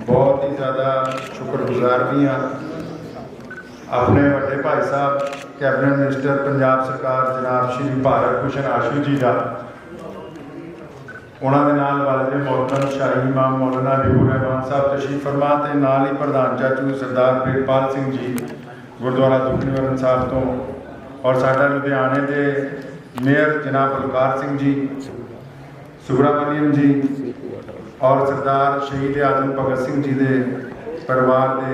बहुत ही ज़्यादा शुक्रगुजार भी हाँ अपने बड़े भाई साहब कैबिनेट मिनिस्टर पंजाब सरकार जनाब श्री भारत भूषण आशू जी का उन्होंने नाल वाले मोहतरम शाही इमाम मौलाना हबीबुर रहमान साहब तशरीफ फरमा ते नाल ही प्रधान चाचू सरदार प्रेमपाल सिंह जी गुरुद्वारा दुखनिवारण साहब तो और साडा लुधियाने के मेयर जनाब बलकार सिंह जी सुब्रमण्यम जी और सरदार शहीद आजम भगत सिंह जी के परिवार के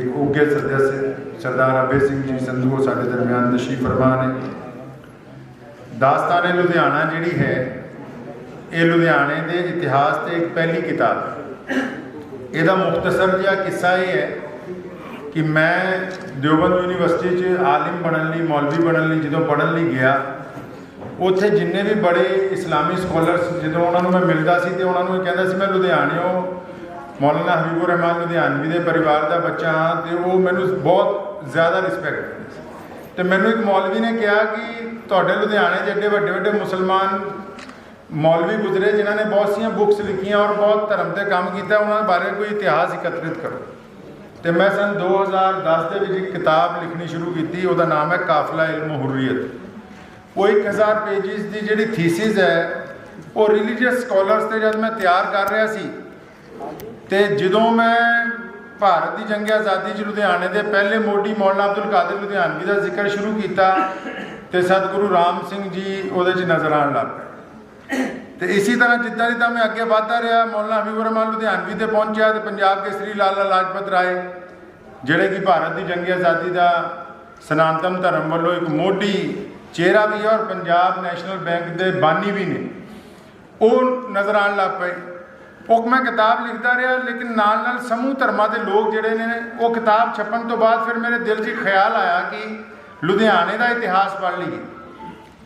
एक उगे सदस्य सरदार अभय सिंह जी संधू साडे दरम्यान तशरीफ फरमा ने। दास्तान लुधियाना जिहड़ी है ये लुधियाने के इतिहास से एक पहली किताब। इसका मुख्तसर जिहा किस्सा ये है कि मैं देवबंद यूनिवर्सिटी आलिम बनने लई मौलवी बनने लई जो पढ़न लई गया उत्थे जिन्ने भी बड़े इस्लामी स्कॉलर्स जो उन्होंने मैं मिलता सी तो उन्होंने कहता सी मैं लुधियाणियों मौलाना हबीबुर रहमान लुधियानवी के परिवार का बच्चा हाँ तो वो मैनू बहुत ज़्यादा रिस्पैक्ट तो मैनू एक मौलवी ने कहा कि तुहाडे लुधियाने एडे वड्डे वड्डे मुसलमान मौलवी गुजरे जिन्होंने बहुत सी बुक्स लिखियाँ और बहुत धर्म से काम किया उन्होंने बारे कोई इतिहास एकत्रित करो। तो मैं सन 2010 के एक किताब लिखनी शुरू की उसका नाम है काफिला इल्म हुर्रियत। वो 1000 पेजिस की जी थीसिस है वो रिलीजियस स्कॉलर्स से जब मैं तैयार कर रहा सी तो जो मैं भारत की जंग आज़ादी च लुधियाने के पहले मोडी मौलाना अब्दुल कादिर लुधियानवी का जिक्र शुरू किया तो सतगुरु राम सिंह जी वो नज़र आने लग पे। तो इसी तरह जिदा जिदा मैं अगे बढ़ता रहा मौलाना हबीबुर रहमान लुधियानवी से पहुंचा तो पंजाब केसरी लाला लाजपत राय जोड़े कि भारत की जंग आज़ादी का सनातन धर्म वालों एक मोडी चेहरा भी है और पंजाब नैशनल बैंक के बानी भी ने वो नज़र आने लग पे। वो मैं किताब लिखता रहा लेकिन नाल नाल समूह धर्मां के लोग जोड़े ने वो किताब छपन तो बाद फिर मेरे दिल च ख्याल आया कि लुधियाने का इतिहास पढ़ लीए।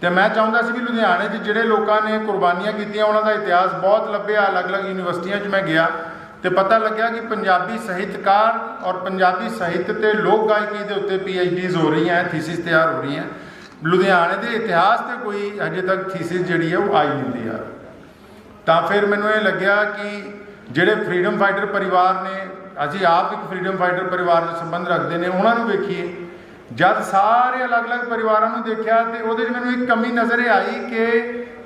तो मैं चाहता सी कि लुधियाने जोड़े लोगों ने कुर्बानियां की उन्होंने इतिहास बहुत लभ्या। अलग अलग यूनिवर्सिटियों मैं गया तो पता लग्या कि पंजाबी साहित्यकार और पंजाबी साहित्य ते लोक गायकी के उत्ते PhDs हो रही हैं थीसिस तैयार हो रही हैं। लुधियाने के इतिहास से कोई अजे तक थीसिस जी है वो आई नहीं यार। तो फिर मैनू ये लग्या कि जोड़े फ्रीडम फाइटर परिवार ने असी आप एक फ्रीडम फाइटर परिवार से संबंध रखते हैं उन्होंने वेखिए जब सारे अलग अलग परिवारों को देखा तो वो मैनू एक कमी नज़र आई कि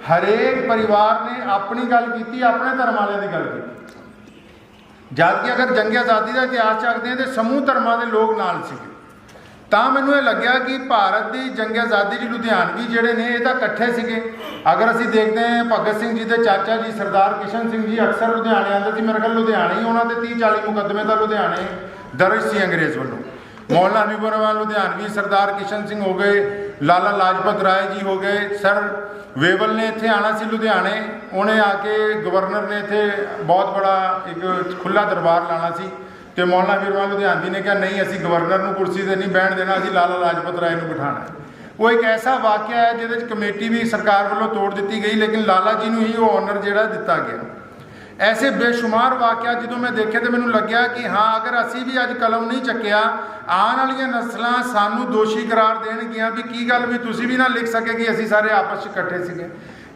हरेक परिवार ने अपनी गल की अपने धर्म वाले की गल की जबकि अगर जंग आज़ादी का इतिहास चकते हैं तो समूह धर्मां के लोग नाल सी। तो मैनू ये लग्या कि भारत की जंग आज़ादी च लुधियानवी जोड़े ने ये कट्ठे सीगे। अगर असी देखते हैं भगत सिंह जी के चाचा जी सरदार किशन सिंह जी अक्सर लुधियाने आते थे। मेरे ख्याल लुधियाने ही उन्होंने 30-40 मुकदमे का लुधियाने दर्ज से अंग्रेज़ वालों। मौलाना हबीबुर रहमान लुधियानवी सरदार किशन सिंह हो गए लाला लाजपत राय जी हो गए सर वेवल ने इत्थे आना सी लुधियाने उन्हें आके गवर्नर ने इत्थे बहुत बड़ा एक खुला दरबार लाना सी तो मौलाना हबीबुर रहमान लुधियानवी ने कहा नहीं असी गवर्नर को कुर्सी से नहीं बहन देना असी लाला लाजपत राय को बिठाना है। वो एक ऐसा वाक़या है जिहदे कमेटी भी सरकार वालों तोड़ दी गई लेकिन लाला जी को ही वो ऑनर जिहड़ा दिता गया। ऐसे बेशुमार वाक़या जो मैं देखे तो मैनू लग्या कि हाँ अगर असी भी अज कलम नहीं चक्या आने वाली नस्लां सानू दोषी करार देणगियां भी की गल भी तुसी भी ना लिख सके कि असी सारे आपस में इकट्ठे सीगे।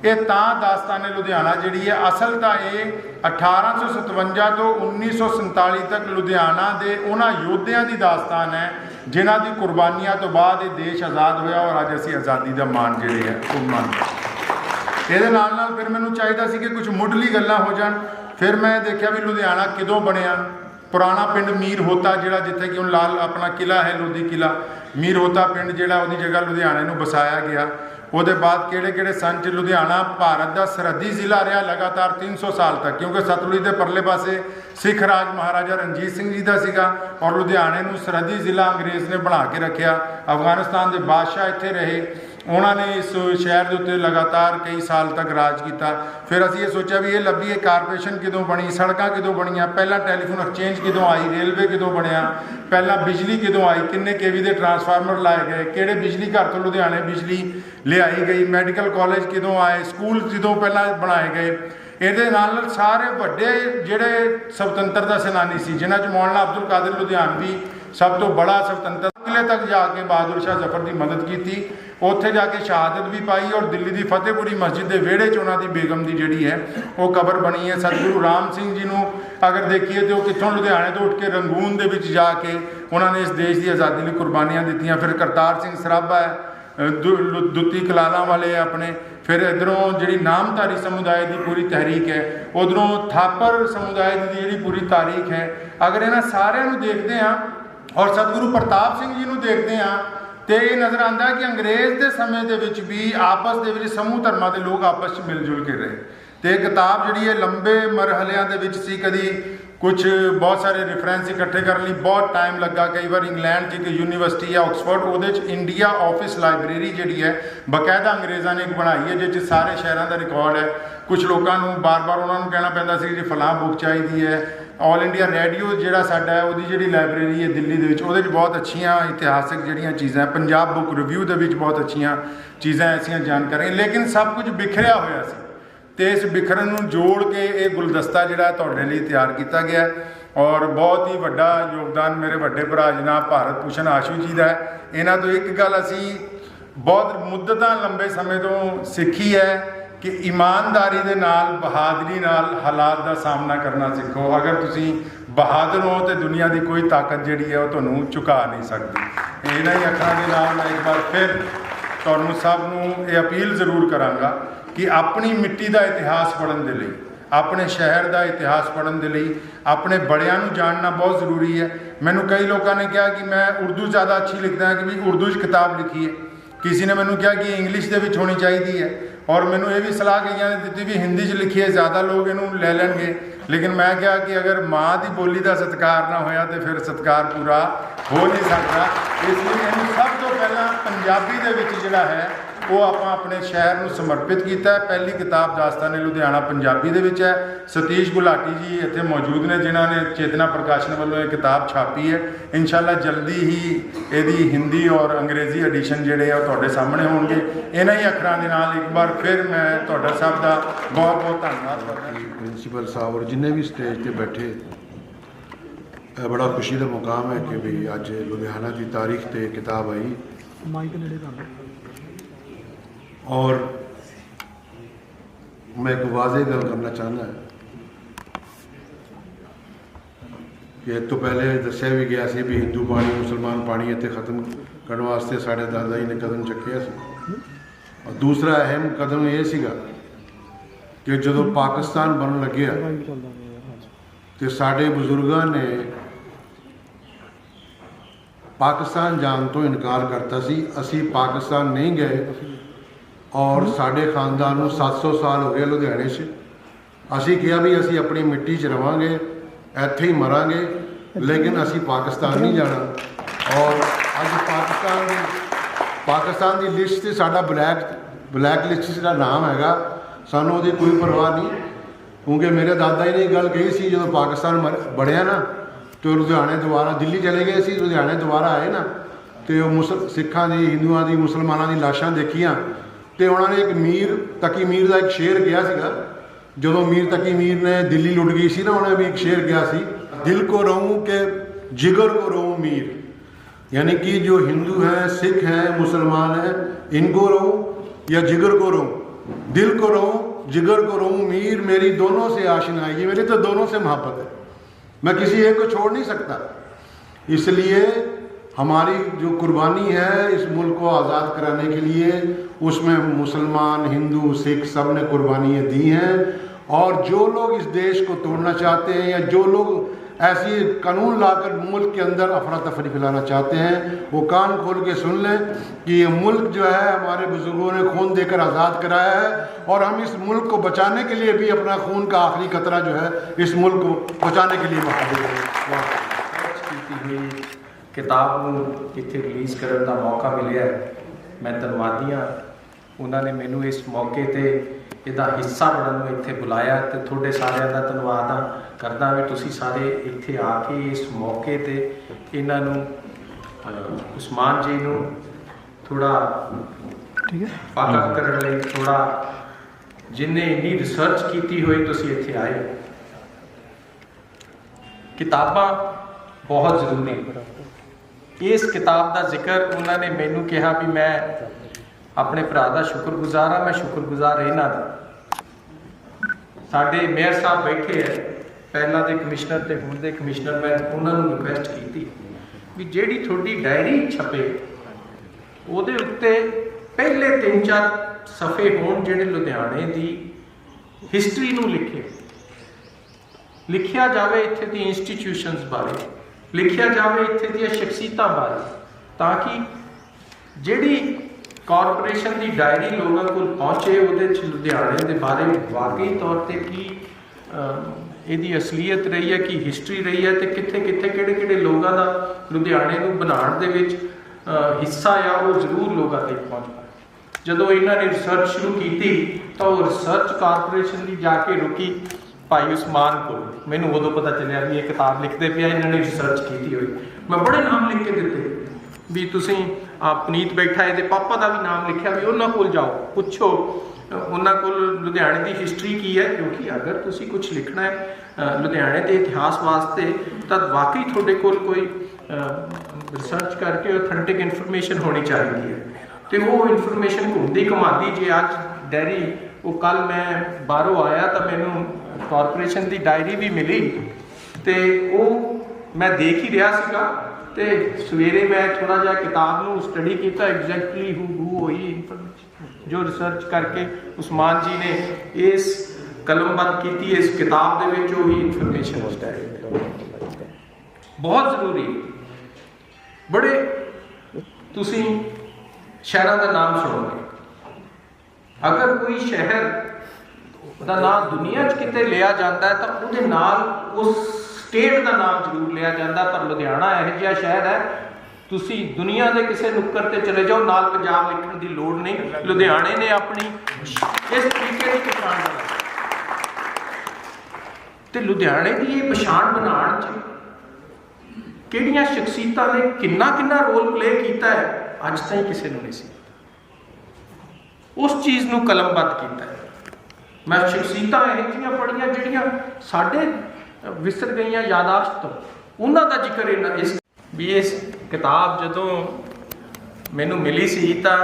ये दास्तान लुधियाना जी है असल तो ये 1857 तो 1947 तक लुधियाना के उन्होंने योद्धियां की दास्तान है जिन्हों की कुर्बानियां तो बाद ये देश आज़ाद होया और अज असी आज़ादी का मान जी है वो मान ये फिर मैनू चाहिए सी कि कुछ मुढ़ली गल्लां हो जान। फिर मैं देखा भी लुधियाना किदों बनया पुराना पिंड मीर होता जिहड़ा जिथे कि लाल अपना किला है लोधी किला मीर होता पिंड जिहड़ा उहदी जगह लुधियाने नूं बसाया गया। उसके बाद किहड़े सन च लुधियाना भारत का सरहदी जिला रहा लगातार 300 साल तक क्योंकि सतलुज के परले पासे सिख राज महाराजा रणजीत सिंह जी का सीगा और लुधियाने नूं सरहदी जिला अंग्रेज़ ने बना के रखा। अफगानिस्तान के बादशाह इत्थे रहे उन्होंने इस शहर के उत्ते लगातार कई साल तक राज किया। फिर असीं ये सोचा भी ये लभीए कारपोरेशन किदों बनी सड़कां किदों बनिया पहला टैलीफोन एक्सचेंज किदों आई रेलवे किदों बनया पहला बिजली किदों आई किन्ने केवी के ट्रांसफार्मर लाए गए किहड़े बिजली घर तो लुधियाने बिजली लियाई गई मैडिकल कॉलेज किदों आए स्कूल किदों पहला बनाए गए। ये सारे वड्डे जिहड़े स्वतंत्रता सेनानी सी जिन्हां च मौलाना अब्दुल कादिर लुधियानवी सब तो बड़ा स्वतंत्रता किले तक जाके बहादुर शाह जफर की मदद की उत्थे जाके शहादत भी पाई और दिल्ली की फतेहपुरी मस्जिद के विहड़े च उन्हों की बेगम की जिहड़ी है वो कबर बनी है। सतगुरु राम सिंह जी नूं अगर देखिए तो कितों लुधियाने तो उठ के रंगून दे विच जाके उन्होंने इस देश की आज़ादी लिए कुर्बानियां दित्तियां। फिर करतार सिंह सराभा है, दुत्ती कलाला वाले अपने, फिर इधरों जी नामधारी समुदाय की पूरी तहरीक है, उधरों थापर समुदाय की जी पूरी तारीख है। अगर इन्होंने सारिਆਂ ਨੂੰ देखते हैं और सतगुरु प्रताप सिंह जी ਨੂੰ देखते हैं तो ये नज़र आता है कि अंग्रेज़ के समय के विच भी आपस के समूह धर्मां के लोग आपस में मिलजुल के रहे। तो ये किताब जी है लंबे मरहलियां दे विच सी, कभी कुछ बहुत सारे रिफरेंस इकट्ठे करने लिए बहुत टाइम लगा। कई बार इंग्लैंड की एक यूनिवर्सिटी है ऑक्सफोर्ड, वो इंडिया ऑफिस लाइब्रेरी जी है बकायदा अंग्रेज़ों ने एक बनाई है जिस सारे शहरों का रिकॉर्ड है। कुछ लोगों को बार बार उन्होंने कहना पैंदा सी जी फलां बुक चाहिए है। ऑल इंडिया रेडियो जोड़ा साडा है वो जी लाइब्रेरी है दिल्ली के बहुत अच्छिया इतिहासिक जड़ियाँ चीज़ां, पंजाब बुक रिव्यू के बहुत अच्छिया चीज़ां ऐसिया जानकारी, लेकिन सब कुछ बिखरिया होया सी। तो इस बिखरन नूं जोड़ के ये गुलदस्ता जिहड़ा तुहाडे लई तैयार किया गया और बहुत ही वड्डा योगदान मेरे वड्डे भरा जनाब भारत भूषण आशू जी का है। इन्हां तो एक गल असीं बहुत मुद्दतां लंबे समय तो सीखी है कि ईमानदारी दे नाल बहादरी नाल हालात का सामना करना सीखो। अगर तुसीं बहादुर हो तो दुनिया की कोई ताकत जिहड़ी है वो तुहानूं झुका नहीं सकती। इन्हां ही अखां दे नाल मैं एक बार फिर तुहानूं सब नूं ये अपील जरूर करांगा कि अपनी मिट्टी का इतिहास पढ़न दे लई, अपने शहर का इतिहास पढ़न दे लई अपने बड़ियां नूं जानना बहुत जरूरी है। मैनूं कई लोगों ने कहा कि मैं उर्दू ज़्यादा अच्छी लिखदा है कि भी उर्दू च किताब लिखी है, किसी ने मैनूं कहा कि इंग्लिश दे विच होनी चाहिए है, और मैनूं ये भी सलाह कईयां ने दी भी हिंदी च लिखी है ज़्यादा लोग इनू ले लेंगे। लेकिन मैं कहा कि अगर माँ की बोली का सत्कार ना होया तो फिर सत्कार पूरा हो नहीं सकता। इसलिए इनू सब तो पहला पंजाबी दे विच जिहड़ा है वो आपां अपने शहर को समर्पित किया है। पहली किताब दास्तान लुधियाना पंजाबी दे विच है। सतीश गुलाटी जी इत्थे मौजूद ने जिन्होंने चेतना प्रकाशन वालों ये किताब छापी है। इंशाअल्लाह जल्दी ही यदी हिंदी और अंग्रेजी एडिशन जिहड़े आ तुहाडे सामने होणगे। इन्हां ही अखरां दे नाल एक बार फिर मैं तुहाडा सब दा बहुत बहुत धन्नवाद करदा। प्रिंसीपल साहब और जिन्हें भी स्टेज पर बैठे, बड़ा खुशी का मुकाम है कि भी अज लुधियाना की तारीख ते किताब आई। और मैं एक वाज़े गल करना चाहना है कि एक तो पहले दस्या भी गया सी भी हिंदू पानी मुसलमान पानी इत्थे खत्म करने वास्ते साढ़े दादा जी ने कदम चुकिया सी। और दूसरा अहम कदम ये सीगा कि जो पाकिस्तान बन लग्या तो साढ़े बुजुर्गों ने पाकिस्तान जान तो इनकार करता सी। असी पाकिस्तान नहीं गए और साढ़े खानदान को 700 साल हो गए लुधियाने से। असी कहा भी असी अपनी मिट्टी च रवांगे, इत्थे ही मरांगे, लेकिन असी पाकिस्तान नहीं जाना। और अज पाकिस्तान की लिस्ट से साडा ब्लैक लिस्ट का नाम हैगा, सानू उहदी कोई परवाह नहीं। क्योंकि मेरे दादा जी ने गल कही सी जो पाकिस्तान बढ़िया ना तो लुधियाने दोबारा दिल्ली चले गए सी, लुधियाने दोबारा आए ना तो सिखां की हिंदुओं की मुसलमानों की लाशां देखियां तो उन्होंने एक तकी मीर का एक शेर किया सीगा। जो मीर तकी मीर ने दिल्ली लुट गई सी ना, उन्हें भी एक शेर किया सी, दिल को रहूं के जिगर को रहूं मीर। यानी कि जो हिंदू हैं, सिख हैं, मुसलमान हैं, इनको रहूं या जिगर को रहूं, दिल को रहूं जिगर को रहूं मीर, मेरी दोनों से आशनाई है, मेरी तो दोनों से मोहब्बत है, मैं किसी एक को छोड़ नहीं सकता। इसलिए हमारी जो कुर्बानी है इस मुल्क को आज़ाद कराने के लिए, उसमें मुसलमान, हिंदू, सिख सब ने कुर्बानियाँ दी हैं। और जो लोग इस देश को तोड़ना चाहते हैं या जो लोग ऐसी कानून लाकर मुल्क के अंदर अफरा तफरी फैलाना चाहते हैं, वो कान खोल के सुन लें कि ये मुल्क जो है हमारे बुजुर्गों ने खून देकर आज़ाद कराया है, और हम इस मुल्क को बचाने के लिए भी अपना खून का आखिरी कतरा जो है इस मुल्क को बचाने के लिए बहा देंगे। किताब को इत्थे रिलीज़ करने का मौका मिले, मैं धन्नवादी हाँ। उन्होंने मैनू इस मौके ते इहदा हिस्सा बनने इत्थे बुलाया, तो थोड़े सारिਆਂ का धन्नवाद करदा भी तुसी सारे इत्थे आके इस मौके ते इन्हां नू उस्मान जी नू थोड़ा वाकफ करने लई, थोड़ा जिन्हें इन्नी रिसर्च की हुई तुसी इत्थे आए। किताबां बहुत जरूरी, इस किताब का जिक्र उन्होंने मैनू कहा भी मैं अपने भरा का शुक्रगुजार हाँ, मैं शुक्रगुजार इन्हां दा। साडे मेयर साहब बैठे है, ਪਹਿਲਾਂ ਦੇ ਕਮਿਸ਼ਨਰ ਤੇ ਹੁਣ ਦੇ ਕਮਿਸ਼ਨਰ, ਮੈਂ ਉਹਨਾਂ ਨੂੰ ਰਿਕੁਐਸਟ ਕੀਤੀ ਵੀ ਜਿਹੜੀ ਤੁਹਾਡੀ ਡਾਇਰੀ ਛਪੇ ਉਹਦੇ ਉੱਤੇ ਪਹਿਲੇ 3-4 ਸਫ਼ੇ ਹੋਣ ਜਿਹੜੇ ਲੁਧਿਆਣੇ ਦੀ ਹਿਸਟਰੀ ਨੂੰ ਲਿਖਿਆ ਜਾਵੇ, ਇੱਥੇ ਦੀ ਇੰਸਟੀਟਿਊਸ਼ਨਸ ਬਾਰੇ ਲਿਖਿਆ ਜਾਵੇ, ਇੱਥੇ ਦੀਆਂ ਸ਼ਖਸੀਅਤਾਂ ਬਾਰੇ, ਤਾਂ ਕਿ ਜਿਹੜੀ ਕਾਰਪੋਰੇਸ਼ਨ ਦੀ ਡਾਇਰੀ ਲੋਕਾਂ ਕੋਲ ਪਹੁੰਚੇ ਉਹਦੇ 'ਚ ਲੁਧਿਆਣੇ ਦੇ ਬਾਰੇ ਵਾਕਈ ਤੌਰ ਤੇ ਕੀ ਇਹਦੀ ਅਸਲੀਅਤ ਰਹੀ ਹੈ, ਕੀ ਹਿਸਟਰੀ ਰਹੀ ਹੈ, ਤੇ ਕਿੱਥੇ ਕਿੱਥੇ ਕਿਹੜੇ ਲੋਕਾਂ ਦਾ ਲੁਧਿਆਣੇ ਨੂੰ ਬਣਾਉਣ ਦੇ ਵਿੱਚ ਹਿੱਸਾ ਆ, ਉਹ ਜ਼ਰੂਰ ਲੋਕਾਂ ਤੱਕ ਪਹੁੰਚ ਪਾਏ। ਜਦੋਂ ਇਹਨਾਂ ਨੇ ਰਿਸਰਚ ਸ਼ੁਰੂ ਕੀਤੀ ਤਾਂ ਉਹ ਰਿਸਰਚ ਕਾਰਪੋਰੇਸ਼ਨ ਦੀ ਜਾ ਕੇ ਰੁਕੀ ਭਾਈ ਉਸਮਾਨ ਕੋਲ। ਮੈਨੂੰ ਉਦੋਂ ਪਤਾ ਚੱਲਿਆ ਵੀ ਇਹ ਕਿਤਾਬ ਲਿਖਦੇ ਪਿਆ, ਇਹਨਾਂ ਨੇ ਰਿਸਰਚ ਕੀਤੀ ਹੋਈ। ਮੈਂ ਬੜੇ ਨਾਮ ਲਿਖ ਕੇ ਦਿੱਤੇ ਵੀ ਤੁਸੀਂ ਪੁਨੀਤ ਬੈਠਾ, ਇਹਦੇ ਪਾਪਾ ਦਾ ਵੀ ਨਾਮ ਲਿਖਿਆ ਵੀ ਉਹਨਾਂ ਕੋਲ ਜਾਓ, ਪੁੱਛੋ ਉਹਨਾਂ ਕੋਲ ਲੁਧਿਆਣੇ ਦੀ ਹਿਸਟਰੀ ਕੀ ਹੈ, ਕਿਉਂਕਿ ਅਗਰ ਤੁਸੀਂ ਕੁਝ ਲਿਖਣਾ ਹੈ ਲੁਧਿਆਣੇ ਦੇ ਇਤਿਹਾਸ ਵਾਸਤੇ ਤਾਂ ਵਾਕਈ ਤੁਹਾਡੇ ਕੋਲ ਕੋਈ ਰਿਸਰਚ ਕਰਕੇ ਆਥੈਂਟਿਕ ਇਨਫੋਰਮੇਸ਼ਨ ਹੋਣੀ ਚਾਹੀਦੀ ਹੈ। ਤੇ ਉਹ ਇਨਫੋਰਮੇਸ਼ਨ ਘੁੰਮਦੀ ਘੁਮਾਦੀ, ਜੇ ਅੱਜ ਡਾਇਰੀ, ਉਹ ਕੱਲ ਮੈਂ ਬਾਹਰੋਂ ਆਇਆ ਤਾਂ ਮੈਨੂੰ ਕਾਰਪੋਰੇਸ਼ਨ ਦੀ ਡਾਇਰੀ ਵੀ ਮਿਲੀ ਤੇ ਉਹ ਮੈਂ ਦੇਖ ਹੀ ਰਿਹਾ ਸੀਗਾ, ਤੇ ਸਵੇਰੇ ਮੈਂ ਥੋੜਾ ਜਿਹਾ ਕਿਤਾਬ ਨੂੰ ਸਟੱਡੀ ਕੀਤਾ, ਐਗਜ਼ੈਕਟਲੀ ਹੂ ਹੋਈ ਇਨਫੋਰਮੇਸ਼ਨ ਜੋ ਰਿਸਰਚ ਕਰਕੇ ਉਸਮਾਨ ਜੀ ਨੇ ਇਸ ਕਲਮਬੰਦ ਕੀਤੀ ਇਸ ਕਿਤਾਬ ਦੇ ਵਿੱਚ, ਉਹੀ ਇਨਫੋਰਮੇਸ਼ਨ ਉਸ ਟਾਈਮ ਬਹੁਤ ਜ਼ਰੂਰੀ। ਬੜੇ ਤੁਸੀਂ ਸ਼ਹਿਰਾਂ ਦਾ ਨਾਮ ਸੁਣੋਗੇ, ਅਗਰ ਕੋਈ ਸ਼ਹਿਰ ਦਾ ਨਾਮ ਦੁਨੀਆ 'ਚ ਕਿਤੇ ਲਿਆ ਜਾਂਦਾ ਹੈ ਤਾਂ ਉਹਦੇ ਨਾਲ ਉਸ ਸਟੇਟ ਦਾ ਨਾਮ ਜ਼ਰੂਰ ਲਿਆ ਜਾਂਦਾ, ਪਰ ਲੁਧਿਆਣਾ ਇਹੋ ਜਿਹਾ ਸ਼ਹਿਰ ਹੈ, ਤੁਸੀਂ ਦੁਨੀਆ ਦੇ ਕਿਸੇ ਨੁੱਕਰ ਤੇ ਚਲੇ ਜਾਓ, ਨਾਲ ਪੰਜਾਬ ਲਿਖਣ ਦੀ ਲੋੜ ਨਹੀਂ। ਲੁਧਿਆਣੇ ਨੇ ਆਪਣੀ ਇਸ ਤਰੀਕੇ ਦੀ ਪਛਾਣ ਬਣਾਈ, ਤੇ ਲੁਧਿਆਣੇ ਦੀ ਇਹ ਪਛਾਣ ਬਣਾਉਣ 'ਚ ਕਿਹੜੀਆਂ ਸ਼ਖਸੀਅਤਾਂ ਨੇ ਕਿੰਨਾ ਰੋਲ ਪਲੇ ਕੀਤਾ ਹੈ, ਅੱਜ ਤਾਈਂ ਕਿਸੇ ਨੂੰ ਨਹੀਂ ਸੀ। ਉਸ ਚੀਜ਼ ਨੂੰ ਕਲਮਬੱਧ ਕੀਤਾ ਹੈ। ਮੈਂ ਸ਼ਖਸੀਅਤਾਂ ਇਹੋ ਜਿਹੀਆਂ ਪੜ੍ਹੀਆਂ ਜਿਹੜੀਆਂ ਸਾਡੇ ਵਿਸਰ ਗਈਆਂ ਯਾਦਾਸ਼ਤ ਤੋਂ, ਉਹਨਾਂ ਦਾ ਜ਼ਿਕਰ ਇਸ ਵੀ ਇਸ ਕਿਤਾਬ ਜਦੋਂ ਮੈਨੂੰ ਮਿਲੀ ਸੀ ਤਾਂ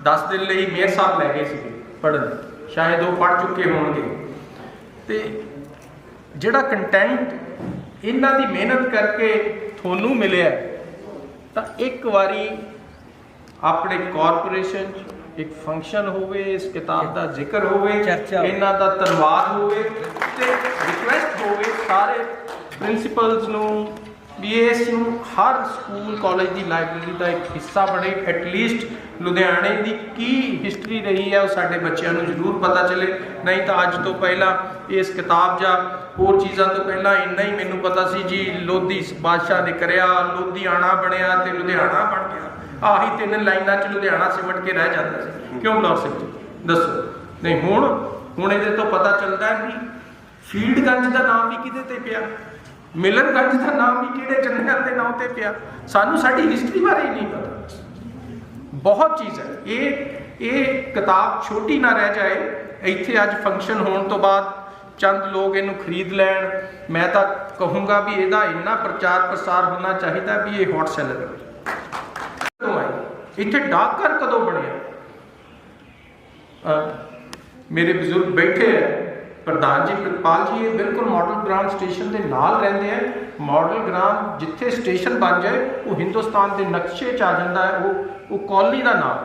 10 ਦਿਨ ਲਈ ਮੇਅਰ ਸਾਹਿਬ ਲੈ ਗਏ ਸੀਗੇ ਪੜ੍ਹਨ, ਸ਼ਾਇਦ ਉਹ ਪੜ੍ਹ ਚੁੱਕੇ ਹੋਣਗੇ। ਤੇ ਜਿਹੜਾ ਕੰਟੈਂਟ ਇਹਨਾਂ ਦੀ ਮਿਹਨਤ ਕਰਕੇ ਤੁਹਾਨੂੰ ਮਿਲਿਆ, ਤਾਂ ਇੱਕ ਵਾਰੀ ਆਪਣੇ ਕਾਰਪੋਰੇਸ਼ਨ 'ਚ ਇੱਕ ਫੰਕਸ਼ਨ ਹੋਵੇ, ਇਸ ਕਿਤਾਬ ਦਾ ਜ਼ਿਕਰ ਹੋਵੇ, ਇਹਨਾਂ ਦਾ ਧੰਨਵਾਦ ਹੋਵੇ, ਤੇ ਰਿਕੁਐਸਟ ਹੋਵੇ ਸਾਰੇ ਪ੍ਰਿੰਸੀਪਲਸ ਨੂੰ ਵੀ ਇਸ ਨੂੰ ਹਰ ਸਕੂਲ ਕਾਲਜ ਦੀ ਲਾਇਬ੍ਰੇਰੀ ਦਾ ਇੱਕ ਹਿੱਸਾ ਬਣੇ। ਐਟਲੀਸਟ ਲੁਧਿਆਣੇ ਦੀ ਕੀ ਹਿਸਟਰੀ ਰਹੀ ਹੈ ਉਹ ਸਾਡੇ ਬੱਚਿਆਂ ਨੂੰ ਜ਼ਰੂਰ ਪਤਾ ਚੱਲੇ। ਨਹੀਂ ਤਾਂ ਅੱਜ ਤੋਂ ਪਹਿਲਾਂ ਇਸ ਕਿਤਾਬ ਜਾਂ ਹੋਰ ਚੀਜ਼ਾਂ ਤੋਂ ਪਹਿਲਾਂ ਇੰਨਾ ਹੀ ਮੈਨੂੰ ਪਤਾ ਸੀ ਜੀ, ਲੋਧੀ ਬਾਦਸ਼ਾਹ ਨੇ ਕਰਿਆ, ਲੋਧੀਆਣਾ ਬਣਿਆ ਤੇ ਲੁਧਿਆਣਾ ਬਣ ਗਿਆ। ਆਹੀ 3 ਲਾਈਨਾਂ 'ਚ ਲੁਧਿਆਣਾ ਸਿਮਟ ਕੇ ਰਹਿ ਜਾਂਦਾ ਸੀ। ਕਿਉਂ ਬੁਲਾ ਸਕਦੇ ਦੱਸੋ? ਨਹੀਂ, ਹੁਣ ਇਹਦੇ ਤੋਂ ਪਤਾ ਚੱਲਦਾ ਹੈ ਵੀ ਫੀਲਡਗੰਜ ਦਾ ਨਾਮ ਵੀ ਕਿਹਦੇ ਤੇ ਪਿਆ, ਮਿਲਨਗੰਜ ਦਾ ਨਾਮ ਵੀ ਕਿਹੜੇ ਜਨਰਲ ਦੇ ਨਾਮ ਤੇ ਪਿਆ। ਸਾਨੂੰ ਸਾਡੀ ਹਿਸਟਰੀ ਬਾਰੇ ਹੀ ਨਹੀਂ ਪਤਾ। ਬਹੁਤ ਚੀਜ਼ ਹੈ। ਇਹ ਕਿਤਾਬ ਛੋਟੀ ਨਾ ਰਹਿ ਜਾਏ। ਇੱਥੇ ਅੱਜ ਫੰਕਸ਼ਨ ਹੋਣ ਤੋਂ ਬਾਅਦ ਚੰਦ ਲੋਕ ਇਹਨੂੰ ਖਰੀਦ ਲੈਣ, ਮੈਂ ਤਾਂ ਕਹੂੰਗਾ ਵੀ ਇਹਦਾ ਇੰਨਾ ਪ੍ਰਚਾਰ ਪ੍ਰਸਾਰ ਹੋਣਾ ਚਾਹੀਦਾ ਵੀ ਇਹ ਹੌਟ ਸੈਲਰ ਹੋਵੇ। ਕਦੋਂ ਆਈ ਇੱਥੇ ਡਾਕਘਰ ਕਦੋਂ ਬਣਿਆ? ਮੇਰੇ ਬਜ਼ੁਰਗ ਬੈਠੇ ਹੈ, ਪ੍ਰਧਾਨ ਜੀ ਪ੍ਰਿਤਪਾਲ ਜੀ, ਇਹ ਬਿਲਕੁਲ ਮਾਡਲ ਗ੍ਰਾਮ ਸਟੇਸ਼ਨ ਦੇ ਨਾਲ ਰਹਿੰਦੇ ਹੈ। ਮਾਡਲ ਗ੍ਰਾਮ ਜਿੱਥੇ ਸਟੇਸ਼ਨ ਬਣ ਜਾਏ ਉਹ ਹਿੰਦੁਸਤਾਨ ਦੇ ਨਕਸ਼ੇ 'ਚ ਆ ਜਾਂਦਾ ਹੈ, ਉਹ ਕਾਲਨੀ ਦਾ ਨਾਮ।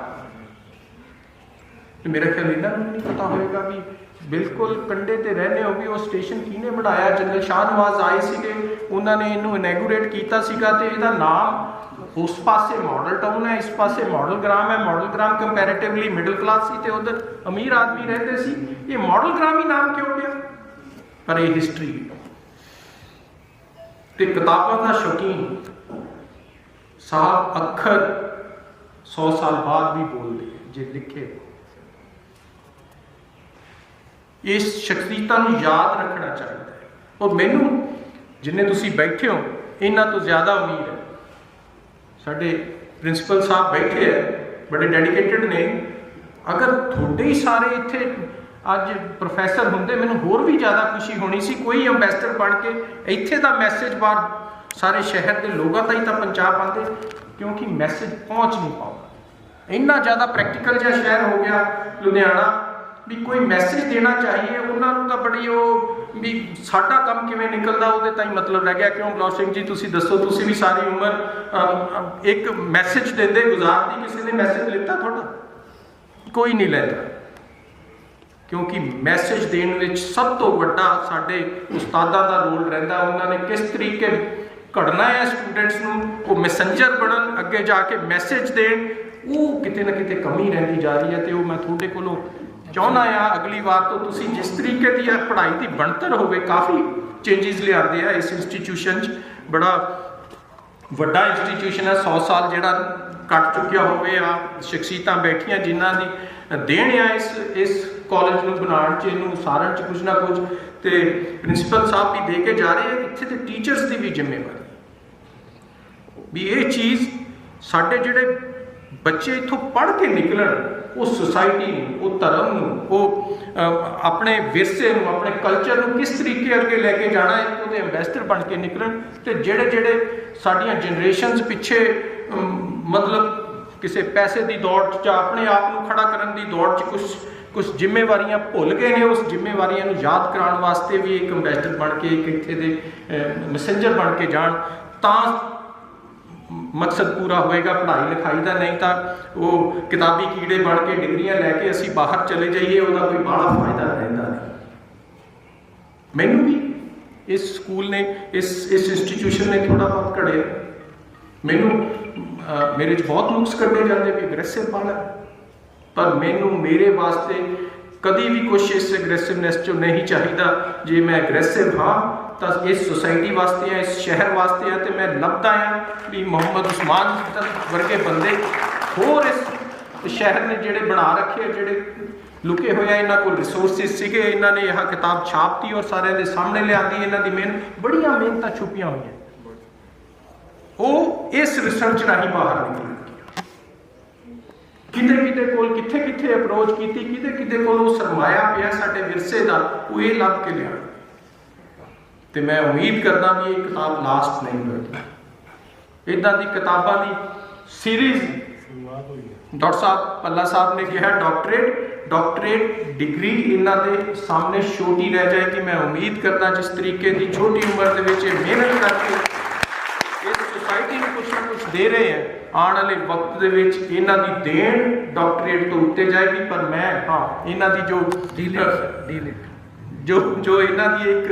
ਤੇ ਮੇਰਾ ਖਿਆਲ ਇਹਨਾਂ ਨੂੰ ਨਹੀਂ ਪਤਾ ਹੋਏਗਾ ਵੀ ਬਿਲਕੁਲ ਕੰਢੇ ਤੇ ਰਹਿੰਦੇ ਹੋ ਵੀ ਉਹ ਸਟੇਸ਼ਨ ਕਿਹਨੇ ਬਣਾਇਆ। ਜਨਰਲ ਸ਼ਾਹ ਨਵਾਜ਼ ਆਏ ਸੀਗੇ, ਉਹਨਾਂ ਨੇ ਇਹਨੂੰ ਇਨੈਗੂਰੇਟ ਕੀਤਾ ਸੀਗਾ, ਤੇ ਇਹਦਾ ਨਾਮ ਉਸ ਪਾਸੇ ਮਾਡਲ ਟਾਊਨ ਹੈ, ਇਸ ਪਾਸੇ ਮਾਡਲ ਗ੍ਰਾਮ ਹੈ। Model Gram comparatively middle class ਸੀ ਤੇ ਉਧਰ ਅਮੀਰ ਆਦਮੀ ਰਹਿੰਦੇ ਸੀ। ਇਹ ਮਾਡਲ ਗ੍ਰਾਮ ਹੀ ਨਾਮ ਕਿਉਂ ਪਿਆ? ਪਰ ਇਹ ਹਿਸਟਰੀ ਤੇ ਕਿਤਾਬਾਂ ਦਾ ਸ਼ੌਕੀਨ ਸਾਹਿਬ ਅੱਖਰ 100 ਸਾਲ ਬਾਅਦ ਵੀ ਬੋਲਦੇ ਜੇ ਲਿਖੇ। ਇਸ ਸ਼ਖਸੀਅਤਾਂ ਨੂੰ ਯਾਦ ਰੱਖਣਾ ਚਾਹੀਦਾ ਹੈ। ਔਰ ਮੈਨੂੰ ਜਿੰਨੇ ਤੁਸੀਂ ਬੈਠੇ ਹੋ ਇਹਨਾਂ ਤੋਂ ਜ਼ਿਆਦਾ ਉਮੀਦ ਹੈ। ਸਾਡੇ ਪ੍ਰਿੰਸੀਪਲ ਸਾਹਿਬ ਬੈਠੇ ਹੈ, ਬੜੇ ਡੈਡੀਕੇਟਡ ਨੇ। ਅਗਰ ਤੁਹਾਡੇ ਹੀ ਸਾਰੇ ਇੱਥੇ ਅੱਜ ਪ੍ਰੋਫੈਸਰ ਹੁੰਦੇ, ਮੈਨੂੰ ਹੋਰ ਵੀ ਜ਼ਿਆਦਾ ਖੁਸ਼ੀ ਹੋਣੀ ਸੀ। ਕੋਈ ਅੰਬੈਸਡਰ ਬਣ ਕੇ ਇੱਥੇ ਦਾ ਮੈਸੇਜ ਬਾਹਰ ਸਾਰੇ ਸ਼ਹਿਰ ਦੇ ਲੋਕਾਂ ਤਾਈਂ ਤਾਂ ਪਹੁੰਚਾ ਪਾਉਂਦੇ, ਕਿਉਂਕਿ ਮੈਸੇਜ ਪਹੁੰਚ ਨਹੀਂ ਪਾਉਂਦਾ। ਇੰਨਾ ਜ਼ਿਆਦਾ ਪ੍ਰੈਕਟੀਕਲ ਜਿਹਾ ਸ਼ਹਿਰ ਹੋ ਗਿਆ ਲੁਧਿਆਣਾ। ਵੀ ਕੋਈ ਮੈਸੇਜ ਦੇਣਾ ਚਾਹੀਏ ਉਹਨਾਂ ਨੂੰ, ਤਾਂ ਬੜੀ ਉਹ ਵੀ ਸਾਡਾ ਕੰਮ ਕਿਵੇਂ ਨਿਕਲਦਾ ਉਹਦੇ ਤਾਂ ਹੀ ਮਤਲਬ ਰਹਿ ਗਿਆ। ਕਿਉਂ ਬਲੌਰ ਸਿੰਘ ਜੀ ਤੁਸੀਂ ਦੱਸੋ, ਤੁਸੀਂ ਵੀ ਸਾਰੀ ਉਮਰ ਇੱਕ ਮੈਸੇਜ ਦਿੰਦੇ ਗੁਜ਼ਾਰਦੀ, ਕਿਸੇ ਨੇ ਮੈਸੇਜ ਲਿੱਤਾ ਤੁਹਾਡਾ? ਕੋਈ ਨਹੀਂ ਲੈਂਦਾ, ਕਿਉਂਕਿ ਮੈਸੇਜ ਦੇਣ ਵਿੱਚ ਸਭ ਤੋਂ ਵੱਡਾ ਸਾਡੇ ਉਸਤਾਦਾਂ ਦਾ ਰੋਲ ਰਹਿੰਦਾ। ਉਹਨਾਂ ਨੇ ਕਿਸ ਤਰੀਕੇ ਘੜਨਾ ਹੈ ਸਟੂਡੈਂਟਸ ਨੂੰ, ਉਹ ਮੈਸੇਂਜਰ ਬਣਨ, ਅੱਗੇ ਜਾ ਕੇ ਮੈਸੇਜ ਦੇਣ, ਉਹ ਕਿਤੇ ਨਾ ਕਿਤੇ ਕਮੀ ਰਹਿੰਦੀ ਜਾ ਰਹੀ ਹੈ। ਤੇ ਉਹ ਮੈਂ ਤੁਹਾਡੇ ਕੋਲੋਂ ਚਾਹੁੰਦਾ ਆ ਅਗਲੀ ਵਾਰ ਤੋਂ ਤੁਸੀਂ ਜਿਸ ਤਰੀਕੇ ਦੀ ਪੜ੍ਹਾਈ ਦੀ ਬਣਤਰ ਹੋਵੇ, ਕਾਫੀ ਚੇਂਜਿਸ ਲਿਆਉਂਦੇ ਆ ਇਸ ਇੰਸਟੀਟਿਊਸ਼ਨ 'ਚ। ਬੜਾ ਵੱਡਾ ਇੰਸਟੀਟਿਊਸ਼ਨ ਹੈ, 100 ਸਾਲ ਜਿਹੜਾ ਕੱਟ ਚੁੱਕਿਆ ਹੋਵੇ ਆ, ਸ਼ਖਸੀਅਤਾਂ ਬੈਠੀਆਂ ਜਿਨ੍ਹਾਂ ਦੀ ਦੇਣ ਆ ਇਸ ਕਾਲਜ ਨੂੰ ਬਣਾਉਣ 'ਚ, ਇਹਨੂੰ ਸਾਰਨ 'ਚ ਕੁਝ ਨਾ ਕੁਝ, ਤੇ ਪ੍ਰਿੰਸੀਪਲ ਸਾਹਿਬ ਵੀ ਦੇ ਕੇ ਜਾ ਰਹੇ ਆ। ਇੱਥੇ ਤੇ ਟੀਚਰਸ ਦੀ ਵੀ ਜ਼ਿੰਮੇਵਾਰੀ ਵੀ ਇਹ ਚੀਜ਼ ਸਾਡੇ ਜਿਹੜੇ ਬੱਚੇ ਇੱਥੋਂ ਪੜ੍ਹ ਕੇ ਨਿਕਲਣ, ਉਹ ਸੁਸਾਇਟੀ ਨੂੰ, ਉਹ ਧਰਮ ਨੂੰ, ਉਹ ਆਪਣੇ ਵਿਰਸੇ ਨੂੰ, ਆਪਣੇ ਕਲਚਰ ਨੂੰ ਕਿਸ ਤਰੀਕੇ ਅੱਗੇ ਲੈ ਕੇ ਜਾਣਾ ਹੈ, ਉਹਦੇ ਐਂਬੈਸਡਰ ਬਣ ਕੇ ਨਿਕਲਣ। ਤੇ ਜਿਹੜੇ ਸਾਡੀਆਂ ਜਨਰੇਸ਼ਨਸ ਪਿੱਛੇ ਮਤਲਬ ਕਿਸੇ ਪੈਸੇ ਦੀ ਦੌੜ 'ਚ ਜਾਂ ਆਪਣੇ ਆਪ ਨੂੰ ਖੜਾ ਕਰਨ ਦੀ ਦੌੜ 'ਚ ਕੁਝ ਜ਼ਿੰਮੇਵਾਰੀਆਂ ਭੁੱਲ ਗਏ ਨੇ, ਉਸ ਜ਼ਿੰਮੇਵਾਰੀਆਂ ਨੂੰ ਯਾਦ ਕਰਾਉਣ ਵਾਸਤੇ ਵੀ ਇੱਕ ਐਂਬੈਸਡਰ ਬਣ ਕੇ, ਇੱਕ ਇੱਥੇ ਦੇ ਮੈਸੇਂਜਰ ਬਣ ਕੇ ਜਾਣ, ਤਾਂ ਮਕਸਦ ਪੂਰਾ ਹੋਏਗਾ ਪੜ੍ਹਾਈ ਲਿਖਾਈ ਦਾ। ਨਹੀਂ ਤਾਂ ਉਹ ਕਿਤਾਬੀ ਕੀੜੇ ਬਣ ਕੇ ਡਿਗਰੀਆਂ ਲੈ ਕੇ ਅਸੀਂ ਬਾਹਰ ਚਲੇ ਜਾਈਏ, ਉਹਦਾ ਕੋਈ ਬਾਹਲਾ ਫਾਇਦਾ ਰਹਿੰਦਾ ਨਹੀਂ। ਮੈਨੂੰ ਵੀ ਇਸ ਸਕੂਲ ਨੇ, ਇਸ ਇੰਸਟੀਟਿਊਸ਼ਨ ਨੇ ਥੋੜ੍ਹਾ ਬਹੁਤ ਘੜਿਆ। ਮੈਨੂੰ ਮੇਰੇ 'ਚ ਬਹੁਤ ਨੁਕਸ ਕੱਢੇ ਜਾਂਦੇ ਵੀ ਅਗਰੈਸਿਵ ਪਾਣਾ, ਪਰ ਮੈਨੂੰ ਮੇਰੇ ਵਾਸਤੇ ਕਦੀ ਵੀ ਕੁਛ ਇਸ ਅਗਰੈਸਿਵਨੈਸ 'ਚੋਂ ਨਹੀਂ ਚਾਹੀਦਾ। ਜੇ ਮੈਂ ਅਗਰੈਸਿਵ ਹਾਂ ਤਾਂ ਇਸ ਸੁਸਾਇਟੀ ਵਾਸਤੇ ਆ, ਇਸ ਸ਼ਹਿਰ ਵਾਸਤੇ ਆ, ਤੇ ਮੈਂ ਲੱਭਦਾ ਆ ਵੀ ਮੁਹੰਮਦ ਉਸਮਾਨ ਵਰਗੇ ਬੰਦੇ ਹੋਰ ਇਸ ਸ਼ਹਿਰ ਨੇ ਜਿਹੜੇ ਬਣਾ ਰੱਖੇ, ਜਿਹੜੇ ਲੁਕੇ ਹੋਏ ਆ, ਇਹਨਾਂ ਕੋਲ ਰਿਸੋਰਸਿਸ ਸੀਗੇ, ਇਹਨਾਂ ਨੇ ਇਹ ਕਿਤਾਬ ਛਾਪਤੀ ਔਰ ਸਾਰਿਆਂ ਦੇ ਸਾਹਮਣੇ ਲਿਆਂਦੀ। ਇਹਨਾਂ ਦੀ ਬੜੀਆਂ ਮਿਹਨਤਾਂ ਛੁਪੀਆਂ ਹੋਈਆਂ, ਉਹ ਇਸ ਰਿਸਰਚ ਰਾਹੀਂ ਬਾਹਰ ਨਿਕਲਣਗੀਆਂ। ਕਿਤੇ ਕੋਲ ਕਿੱਥੇ ਅਪਰੋਚ ਕੀਤੀ, ਕਿਤੇ ਕੋਲ ਉਹ ਸਰਮਾਇਆ ਪਿਆ ਸਾਡੇ ਵਿਰਸੇ ਦਾ, ਉਹ ਇਹ ਲੱਭ ਕੇ ਲਿਆ। ਤੇ ਮੈਂ ਉਮੀਦ ਕਰਦਾ ਵੀ ਇਹ ਕਿਤਾਬ ਲਾਸਟ ਨਹੀਂ ਹੋਏਗੀ। ਇੱਦਾਂ ਦੀ ਕਿਤਾਬਾਂ ਦੀ ਸੀਰੀਜ਼ ਡਾਕਟਰ ਸਾਹਿਬ ਪੱਲਾ ਸਾਹਿਬ ਨੇ ਕਿਹਾ ਡਾਕਟਰੇਟ ਡਿਗਰੀ ਇਹਨਾਂ ਦੇ ਸਾਹਮਣੇ ਛੋਟੀ ਰਹਿ ਜਾਏਗੀ। ਮੈਂ ਉਮੀਦ ਕਰਦਾ ਜਿਸ ਤਰੀਕੇ ਦੀ ਛੋਟੀ ਉਮਰ ਦੇ ਵਿੱਚ ਇਹ ਮਿਹਨਤ ਕਰਕੇ ਇਸ ਸੁਸਾਇਟੀ ਨੂੰ ਕੁਛ ਨਾ ਕੁਛ ਦੇ ਰਹੇ ਹੈ, ਆਉਣ ਵਾਲੇ ਵਕਤ ਦੇ ਵਿੱਚ ਇਹਨਾਂ ਦੀ ਦੇਣ ਡਾਕਟਰੇਟ ਤੋਂ ਉੱਤੇ ਜਾਏਗੀ। ਪਰ ਮੈਂ ਇਹਨਾਂ ਦੀ ਜੋ ਇਹਨਾਂ ਦੀ ਇੱਕ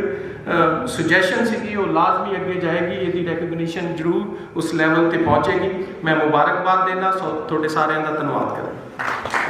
ਸੁਜੈਸ਼ਨ ਸੀਗੀ, ਉਹ ਲਾਜ਼ਮੀ ਅੱਗੇ ਜਾਏਗੀ। ਇਹਦੀ ਰੈਕਗਨੀਸ਼ਨ ਜ਼ਰੂਰ ਉਸ ਲੈਵਲ ਤੇ ਪਹੁੰਚੇਗੀ। ਮੈਂ ਮੁਬਾਰਕਬਾਦ ਦੇਣਾ, ਤੁਹਾਡੇ ਸਾਰਿਆਂ ਦਾ ਧੰਨਵਾਦ ਕਰਦਾ।